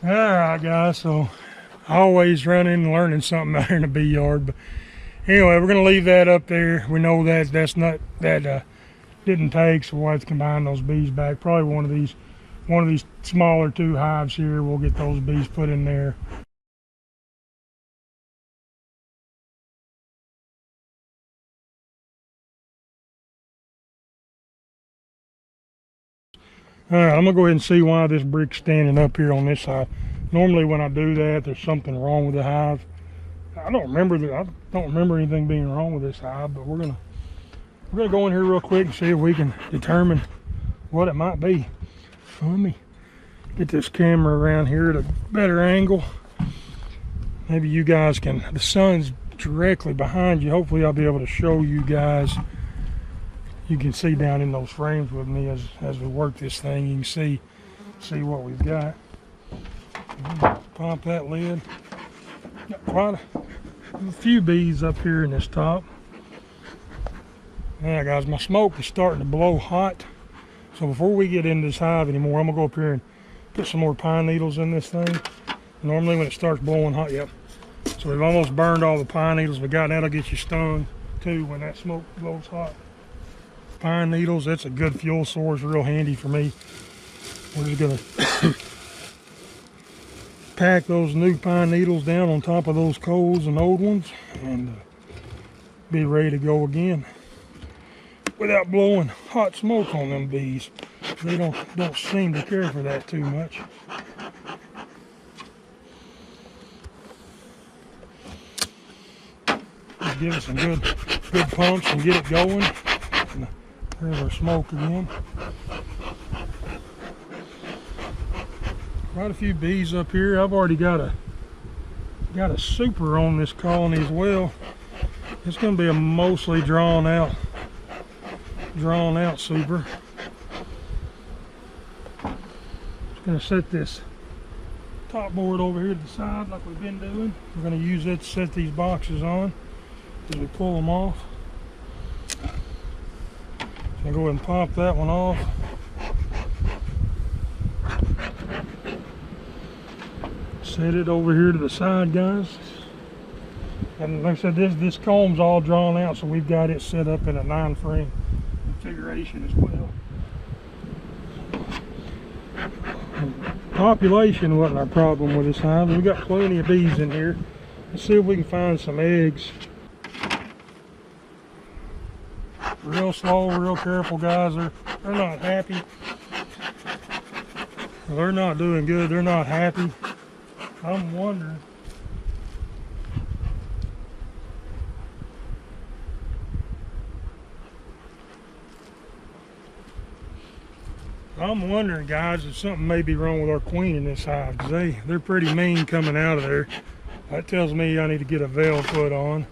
All right, guys, so always running and learning something out here in the bee yard. But anyway, we're gonna leave that up there. We know that didn't take, so we'll have to combine those bees back. Probably one of these smaller 2 hives here. We'll get those bees put in there. All right, I'm gonna go ahead and see why this brick's standing up here on this side. Normally when I do that, there's something wrong with the hive. I don't remember anything being wrong with this hive, but we're gonna go in here real quick and see if we can determine what it might be. So let me get this camera around here at a better angle. Maybe you guys can, the sun's directly behind you. Hopefully I'll be able to show you guys. You can see down in those frames with me as we work this thing. You can see what we've got. Pop that lid. Got quite a few bees up here in this top. Yeah, guys, my smoke is starting to blow hot. So before we get into this hive anymore, I'm gonna go up here and put some more pine needles in this thing. Normally when it starts blowing hot, yep. So we've almost burned all the pine needles we got, and that'll get you stung too when that smoke blows hot. Pine needles, that's a good fuel source, real handy for me. We're just gonna pack those new pine needles down on top of those coals and old ones and be ready to go again without blowing hot smoke on them bees. They don't seem to care for that too much. Just give it some good pumps and get it going. There's our smoke again. Quite a few bees up here. I've already got a super on this colony as well. It's going to be a mostly drawn out super. Just going to set this top board over here to the side like we've been doing. We're going to use it to set these boxes on as we pull them off. So I'll go ahead and pop that one off. Set it over here to the side, guys. And like I said, this comb's all drawn out, so we've got it set up in a 9-frame configuration as well. Population wasn't our problem with this hive. We've got plenty of bees in here. Let's see if we can find some eggs. Real slow, real careful, guys. They're not happy. They're not doing good. They're not happy. I'm wondering. Guys, if something may be wrong with our queen in this hive, because they're pretty mean coming out of there. That tells me I need to get a veil put on.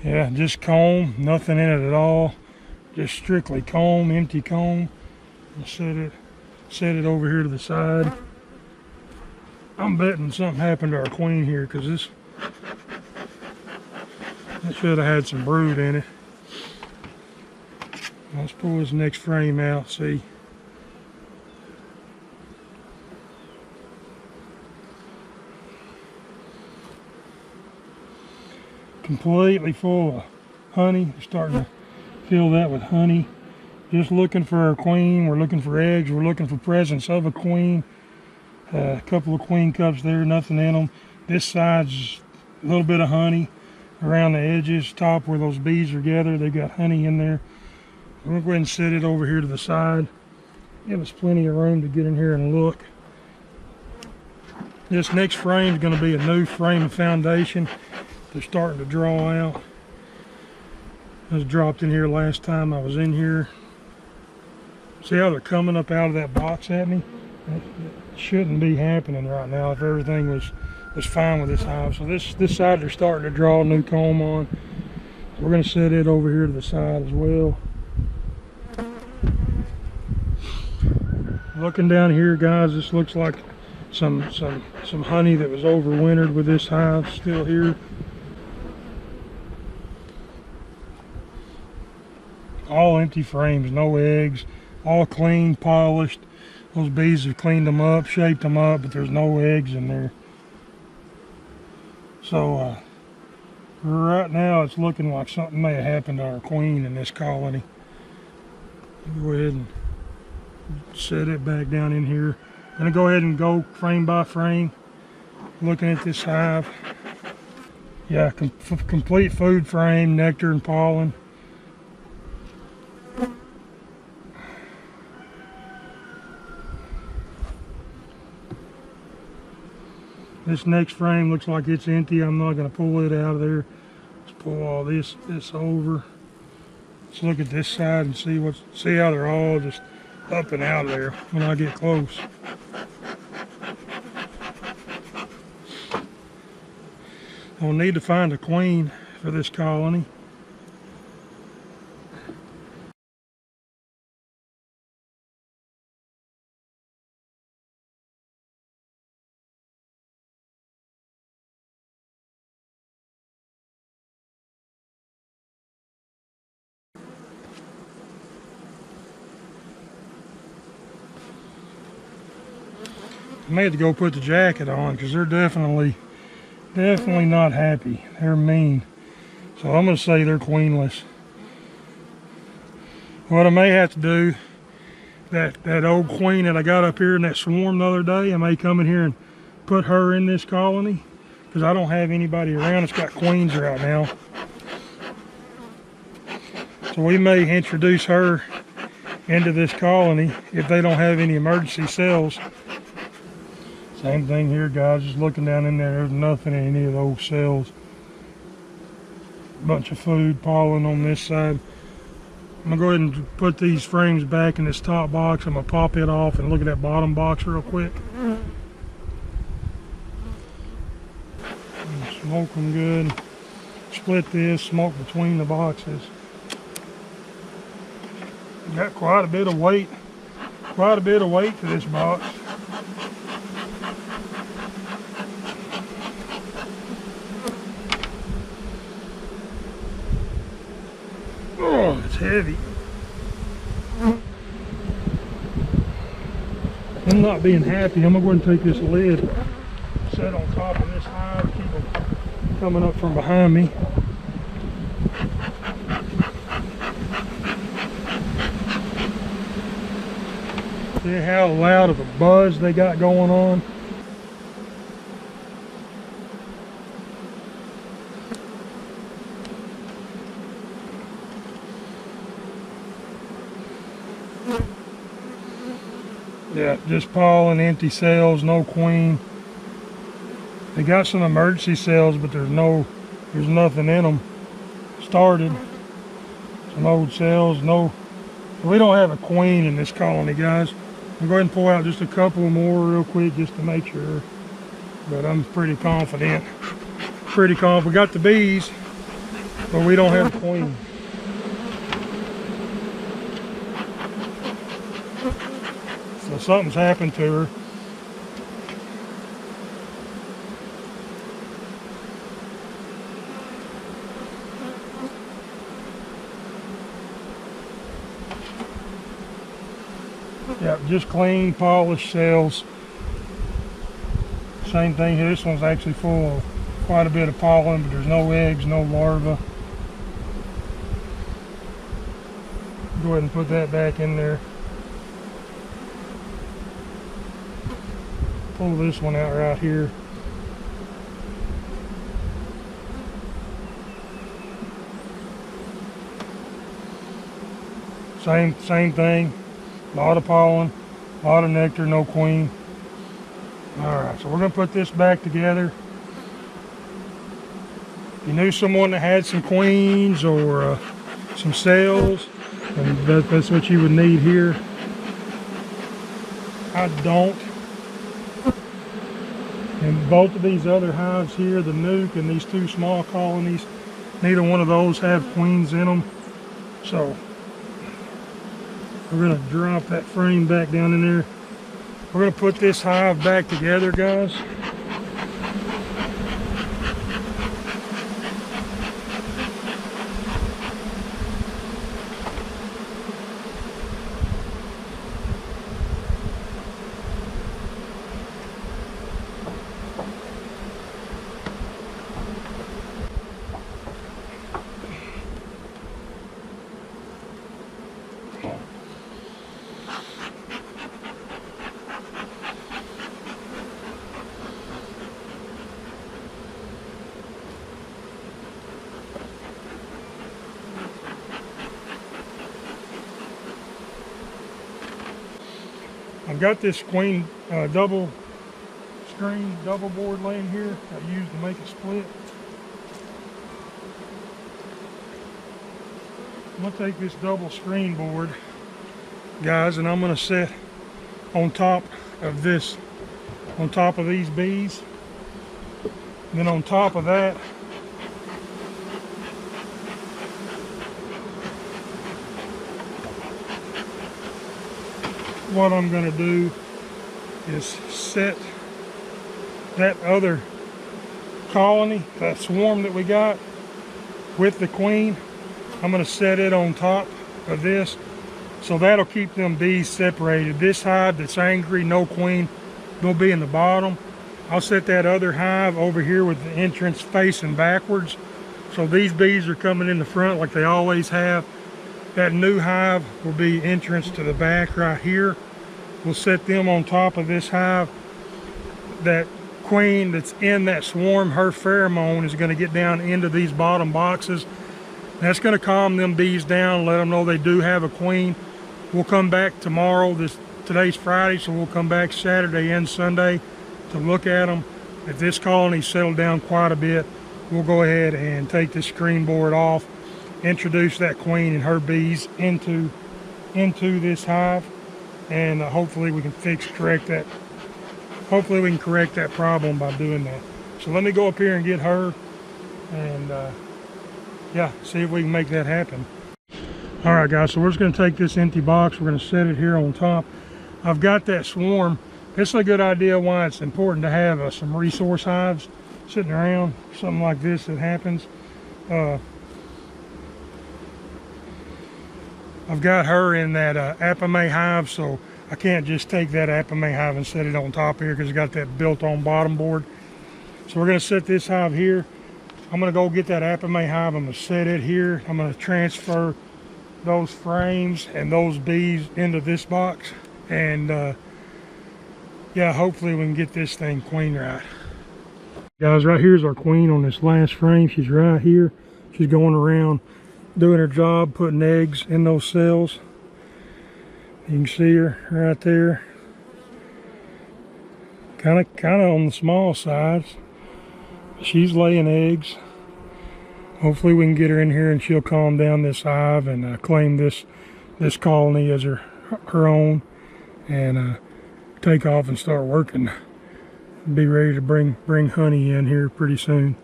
Yeah, just comb, nothing in it at all. Just strictly comb, empty comb. And set it over here to the side. I'm betting something happened to our queen here, because it should have had some brood in it. Let's pull this next frame out, see. Completely full of honey. We're starting to fill that with honey. Just looking for our queen. We're looking for eggs. We're looking for presence of a queen. A couple of queen cups there, nothing in them. This side's a little bit of honey around the edges, top where those bees are gathered. They've got honey in there. We'll go ahead and set it over here to the side. Give us plenty of room to get in here and look. This next frame is going to be a new frame of foundation. They're starting to draw out. I was dropped in here last time I was in here. See how they're coming up out of that box at me? That shouldn't be happening right now if everything was fine with this hive. So this side they're starting to draw a new comb on. We're going to set it over here to the side as well. Looking down here, guys, this looks like some honey that was overwintered with this hive still here. All empty frames, no eggs, all clean, polished. Those bees have cleaned them up, shaped them up, but there's no eggs in there. So right now it's looking like something may have happened to our queen in this colony. Go ahead and set it back down in here. I'm gonna go ahead and go frame by frame, looking at this hive. Yeah, complete food frame, nectar and pollen. This next frame looks like it's empty. I'm not going to pull it out of there. Let's pull all this over. Let's look at this side and see how they're all just up and out of there when I get close. I'll need to find a queen for this colony. I may have to go put the jacket on because they're definitely not happy. They're mean. So I'm going to say they're queenless. What I may have to do, that old queen that I got up here in that swarm the other day, I may come in here and put her in this colony because I don't have anybody around that's got queens right now. So we may introduce her into this colony if they don't have any emergency cells. Same thing here, guys, just looking down in there, there's nothing in any of those cells. Bunch of food, pollen on this side. I'm gonna go ahead and put these frames back in this top box. I'm gonna pop it off and look at that bottom box real quick. Smoke them good. Split this, smoke between the boxes. Got quite a bit of weight to this box. Oh, it's heavy. I'm not being happy. I'm gonna go ahead and take this lid, set on top of this hive, keep them coming up from behind me. See how loud of a buzz they got going on? Yeah, just pollen, empty cells, no queen. They got some emergency cells, but there's nothing in them. Started some old cells, no. We don't have a queen in this colony, guys. I'm going to pull out just a couple more real quick just to make sure. But I'm pretty confident. We got the bees, but we don't have a queen. So something's happened to her. Yep, just clean, polished cells. Same thing here. This one's actually full of quite a bit of pollen, but there's no eggs, no larvae. Go ahead and put that back in there. Pull this one out right here. Same thing. A lot of pollen, a lot of nectar, no queen. Alright, so we're going to put this back together. If you knew someone that had some queens or some cells, and that's what you would need here. I don't. And both of these other hives here, the nuke and these two small colonies, neither one of those have queens in them. So we're going to drop that frame back down in there. We're going to put this hive back together, guys. I've got this queen double screen, double board laying here I used to make a split. I'm going to take this double screen board, guys, and I'm going to set on top of this, on top of these bees. And then on top of that, what I'm going to do is set that other colony, that swarm that we got with the queen. I'm going to set it on top of this, so that'll keep them bees separated. This hive that's angry, no queen, will be in the bottom. I'll set that other hive over here with the entrance facing backwards, so these bees are coming in the front like they always have. That new hive will be entrance to the back right here. We'll set them on top of this hive. That queen that's in that swarm, her pheromone is going to get down into these bottom boxes. That's going to calm them bees down, let them know they do have a queen. We'll come back tomorrow. Today's Friday, so we'll come back Saturday and Sunday to look at them. If this colony settled down quite a bit, we'll go ahead and take the screen board off, introduce that queen and her bees into this hive, and hopefully we can correct that. Hopefully we can correct that problem by doing that. So let me go up here and get her, and yeah, see if we can make that happen. All right, guys, so we're just going to take this empty box. We're going to set it here on top. I've got that swarm. This is a good idea why it's important to have some resource hives sitting around, something like this that happens. I've got her in that Apame hive, so I can't just take that Apame hive and set it on top here because it's got that built-on bottom board. So we're going to set this hive here. I'm going to go get that Apame hive. I'm going to set it here. I'm going to transfer those frames and those bees into this box. And yeah, hopefully we can get this thing queen right. Guys, right here's our queen on this last frame. She's right here. She's going around doing her job, putting eggs in those cells. You can see her right there. Kind of on the small side. She's laying eggs. Hopefully we can get her in here and she'll calm down this hive and claim this colony as her own, and take off and start working. Be ready to bring honey in here pretty soon.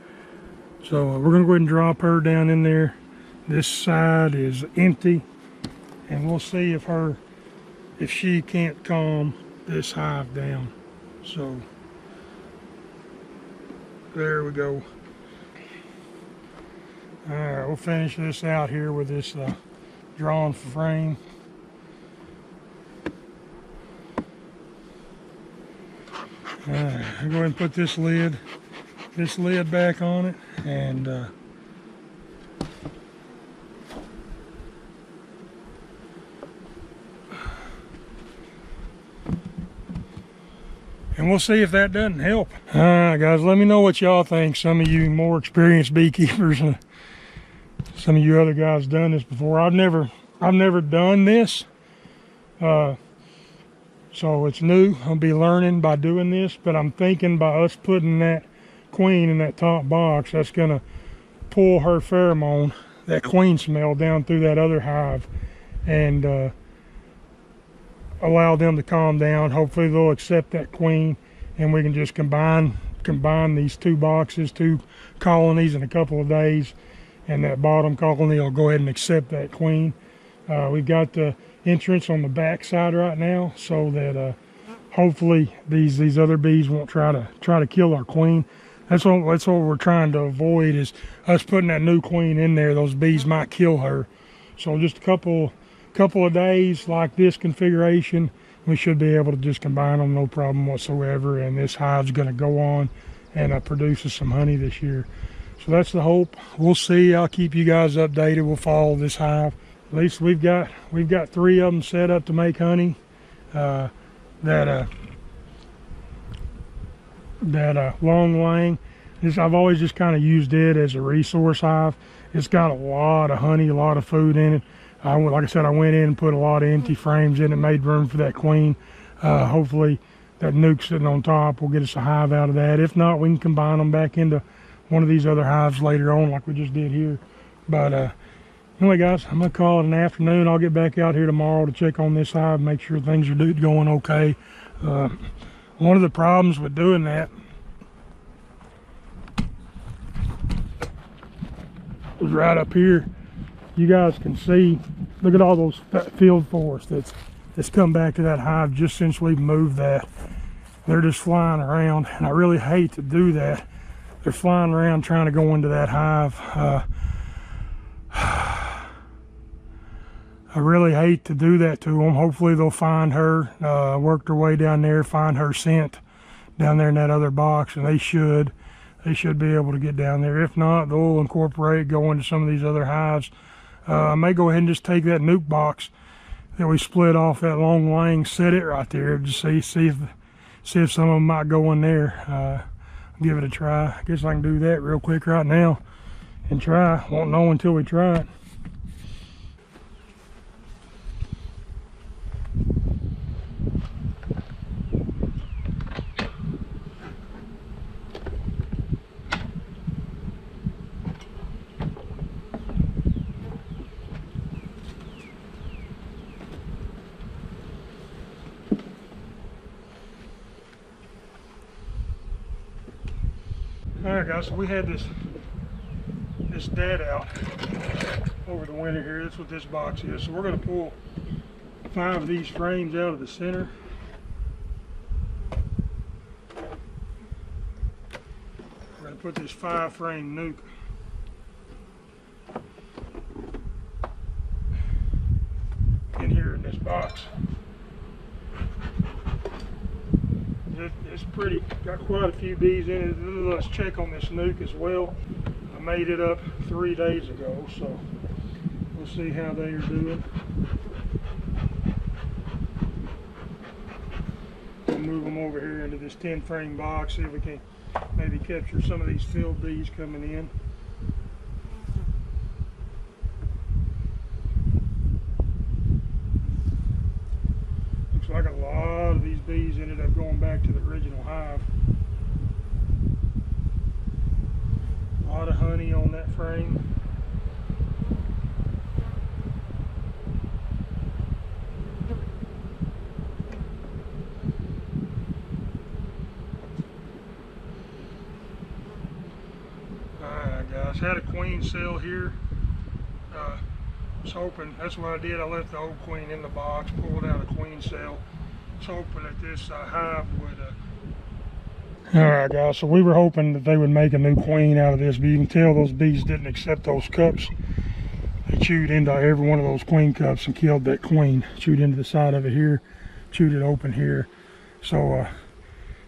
So we're gonna go ahead and drop her down in there. This side is empty, and we'll see if she can't calm this hive down. So there we go. All right, we'll finish this out here with this drawn frame. All right, I'll go ahead and put this lid back on it, and we'll see if that doesn't help. All right, guys, let me know what y'all think. Some of you more experienced beekeepers, and some of you other guys done this before. I've never done this, so it's new. I'll be learning by doing this, but I'm thinking by us putting that queen in that top box, that's gonna pull her pheromone, that queen smell, down through that other hive, and allow them to calm down. Hopefully they'll accept that queen, and we can just combine these two boxes, two colonies, in a couple of days, and that bottom colony will go ahead and accept that queen. We've got the entrance on the back side right now, so that hopefully these other bees won't try to kill our queen. That's what we're trying to avoid, is us putting that new queen in there. Those bees might kill her. So just a couple of days like this configuration, we should be able to just combine them, no problem whatsoever, and this hive's going to go on and produce us some honey this year. So that's the hope. We'll see. I'll keep you guys updated. We'll follow this hive. At least we've got 3 of them set up to make honey. That Long Lang, I've always just kind of used it as a resource hive. It's got a lot of honey, a lot of food in it. Like I said, I went in and put a lot of empty frames in it, made room for that queen. Hopefully that nuke sitting on top will get us a hive out of that. If not, we can combine them back into one of these other hives later on like we just did here. But anyway guys, I'm gonna call it an afternoon. I'll get back out here tomorrow to check on this hive, make sure things are going okay. One of the problems with doing that is right up here. You guys can see, look at all those field forests that's come back to that hive just since we've moved that. They're just flying around, and I really hate to do that. They're flying around trying to go into that hive. I really hate to do that to them. Hopefully they'll find her, work their way down there, find her scent down there in that other box, and they should be able to get down there. If not, they'll incorporate, go into some of these other hives. I may go ahead and just take that nuke box that we split off that Long Lang, set it right there, just see if some of them might go in there. Give it a try. I guess I can do that real quick right now and try. Won't know until we try it. Alright guys, so we had this dead out over the winter here. That's what this box is. So we're going to pull 5 of these frames out of the center. We're going to put this 5-frame nuke in here in this box. It's pretty, got quite a few bees in it. Let's check on this nuke as well. I made it up 3 days ago, so we'll see how they are doing. We'll move them over here into this 10-frame box, see if we can maybe capture some of these field bees coming in. Looks like a lot of these bees ended up going back to the original hive. A lot of honey on that frame. Alright guys, had a queen cell here. Was hoping, that's what I did, I left the old queen in the box, pulled out a queen cell. Was hoping that this hive would Alright guys, so we were hoping that they would make a new queen out of this, but you can tell those bees didn't accept those cups. They chewed into every one of those queen cups and killed that queen. Chewed into the side of it here, chewed it open here. So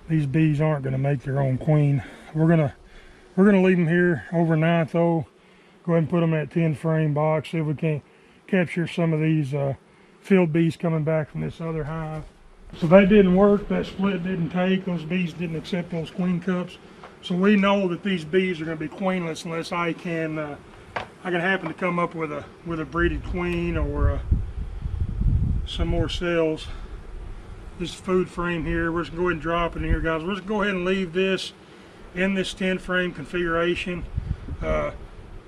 these bees aren't going to make their own queen. We're gonna leave them here overnight though. Go ahead and put them in that 10-frame box, see if we can capture some of these field bees coming back from this other hive. So that didn't work, that split didn't take, those bees didn't accept those queen cups. So we know that these bees are going to be queenless unless I can happen to come up with a breeded queen or some more cells. This food frame here, we're just going to go ahead and drop it in here guys. We're just going to go ahead and leave this in this 10-frame configuration.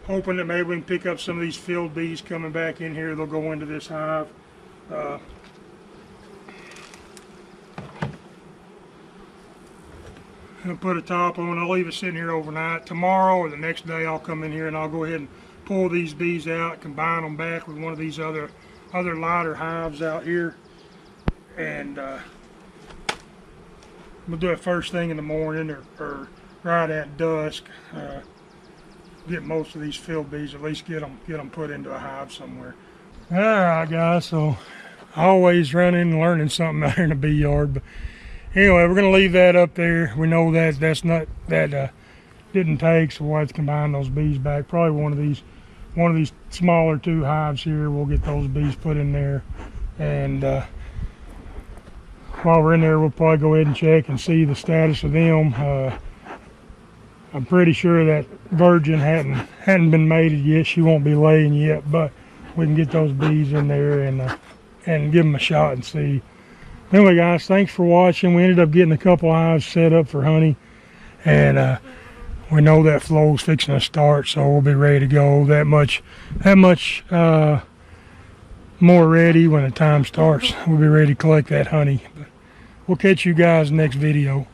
Hoping that maybe we can pick up some of these field bees coming back in here. They'll go into this hive. I'll put a top on. I'll leave it sitting here overnight. Tomorrow or the next day I'll come in here and I'll go ahead and pull these bees out, combine them back with one of these other lighter hives out here, and We'll do it first thing in the morning or right at dusk. Get most of these field bees, at least get them put into a hive somewhere. All right, guys, so always running and learning something out here in the bee yard. But anyway, we're gonna leave that up there. We know that didn't take, so we'll have to combine those bees back. Probably one of these smaller 2 hives here. We'll get those bees put in there, and while we're in there, we'll probably go ahead and check and see the status of them. I'm pretty sure that virgin hadn't been mated yet. She won't be laying yet, but we can get those bees in there and give them a shot and see. Anyway, guys, thanks for watching. We ended up getting a couple hives set up for honey, and we know that flow's fixing to start, so we'll be ready to go. That much more ready when the time starts. We'll be ready to collect that honey. But we'll catch you guys next video.